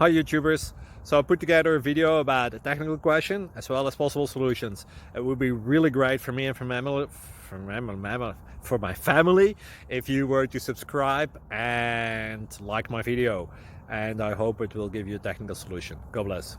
Hi YouTubers! So I put together a video about a technical question as well as possible solutions. It would be really great for me and for my family if you were to subscribe and like my video, and I hope it will give you a technical solution. God bless.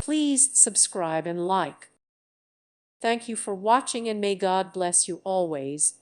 Please subscribe and like. Thank you for watching, and may God bless you always.